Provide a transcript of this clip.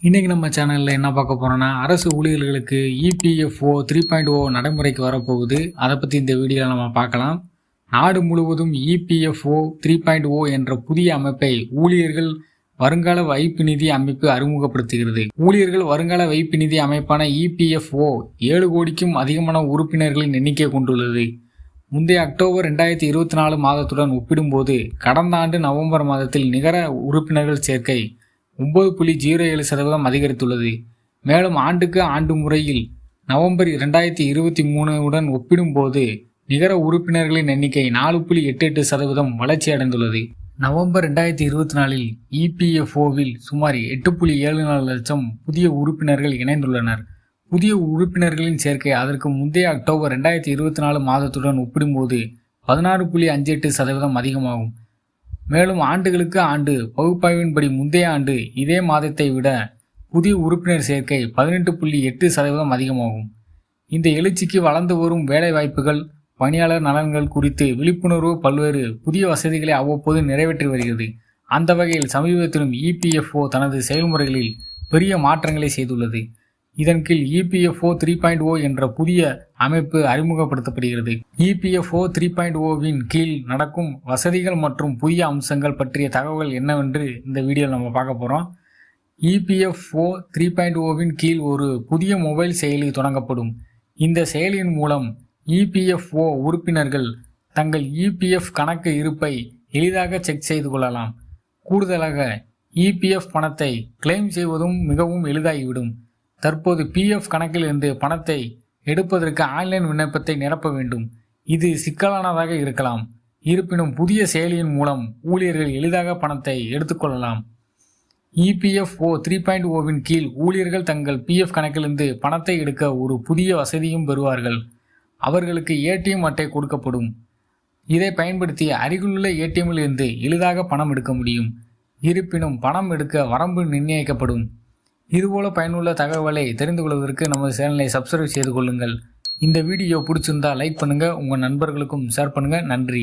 இன்றைக்கி நம்ம சேனலில் என்ன பார்க்க போகிறோன்னா, அரசு ஊழியர்களுக்கு இபிஎஃப்ஓ 3.0 நடைமுறைக்கு வரப்போகுது. அதை பற்றி இந்த வீடியோவில் நம்ம பார்க்கலாம். நாடு முழுவதும் இபிஎஃப்ஓ 3.0 என்ற புதிய அமைப்பை ஊழியர்கள் வருங்கால வைப்பு நிதி அமைப்பு அறிமுகப்படுத்துகிறது. ஊழியர்கள் வருங்கால வைப்பு நிதி அமைப்பான இபிஎஃப்ஓ 7 கோடிக்கும் அதிகமான உறுப்பினர்களின் எண்ணிக்கை கொண்டுள்ளது. முந்தைய அக்டோபர் 2024 மாதத்துடன் ஒப்பிடும்போது கடந்த ஆண்டு நவம்பர் மாதத்தில் நிகர உறுப்பினர்கள் சேர்க்கை 9.07% அதிகரித்துள்ளது. மேலும் ஆண்டுக்கு ஆண்டு முறையில் நவம்பர் 2023 உடன் ஒப்பிடும்போது நிகர உறுப்பினர்களின் எண்ணிக்கை 4.88% வளர்ச்சி அடைந்துள்ளது. நவம்பர் 2024இல் இபிஎஃப்ஓவில் சுமார் 8.74 லட்சம் புதிய உறுப்பினர்கள் இணைந்துள்ளனர். புதிய உறுப்பினர்களின் சேர்க்கை அதற்கு முந்தைய அக்டோபர் 2024 மாதத்துடன் ஒப்பிடும்போது 16.58% அதிகமாகும். மேலும் ஆண்டுகளுக்கு ஆண்டு பகுப்பாய்வின்படி முந்தைய ஆண்டு இதே மாதத்தை விட புதிய உறுப்பினர் சேர்க்கை 18.8% அதிகமாகும். இந்த எழுச்சிக்கு வளர்ந்து வரும் வேலைவாய்ப்புகள், பணியாளர் நலன்கள் குறித்து விழிப்புணர்வு பல்வேறு புதிய வசதிகளை அவ்வப்போது நிறைவேற்றி வருகிறது. அந்த வகையில் சமீபத்திலும் இபிஎஃப்ஓ தனது செயல்முறைகளில் பெரிய மாற்றங்களை செய்துள்ளது. இதன் கீழ் இபிஎஃப்ஓ 3.0 என்ற புதிய அமைப்பு அறிமுகப்படுத்தப்படுகிறது. இபிஎஃப்ஓ 3.0வின் கீழ் நடக்கும் வசதிகள் மற்றும் புதிய அம்சங்கள் பற்றிய தகவல்கள் என்னவென்று இந்த வீடியோவில் நம்ம பார்க்க போகிறோம். இபிஎஃப்ஓ 3.0வின் கீழ் ஒரு புதிய மொபைல் செயலி தொடங்கப்படும். இந்த செயலியின் மூலம் இபிஎஃப்ஓ உறுப்பினர்கள் தங்கள் இபிஎஃப் கணக்கு இருப்பை எளிதாக செக் செய்து கொள்ளலாம். கூடுதலாக இபிஎஃப் பணத்தை கிளைம் செய்வதும் மிகவும் எளிதாகிவிடும். தற்போது பிஎஃப் கணக்கில் இருந்து பணத்தை எடுப்பதற்கு ஆன்லைன் விண்ணப்பத்தை நிரப்ப வேண்டும். இது சிக்கலானதாக இருக்கலாம். இருப்பினும் புதிய செயலியின் மூலம் ஊழியர்கள் எளிதாக பணத்தை எடுத்துக்கொள்ளலாம். இபிஎஃப்ஓ 3.0வின் கீழ் ஊழியர்கள் தங்கள் பிஎஃப் கணக்கிலிருந்து பணத்தை எடுக்க ஒரு புதிய வசதியும் பெறுவார்கள். அவர்களுக்கு ஏடிஎம் அட்டை கொடுக்கப்படும். இதை பயன்படுத்தி அருகிலுள்ள ஏடிஎம்மில் இருந்து எளிதாக பணம் எடுக்க முடியும். இருப்பினும் பணம் எடுக்க வரம்பு நிர்ணயிக்கப்படும். இதுபோல பயனுள்ள தகவலை தெரிந்து கொள்வதற்கு நமது சேனலை சப்ஸ்கிரைப் செய்து கொள்ளுங்கள். இந்த வீடியோ பிடிச்சிருந்தா லைக் பண்ணுங்கள், உங்கள் நண்பர்களுக்கும் ஷேர் பண்ணுங்கள். நன்றி.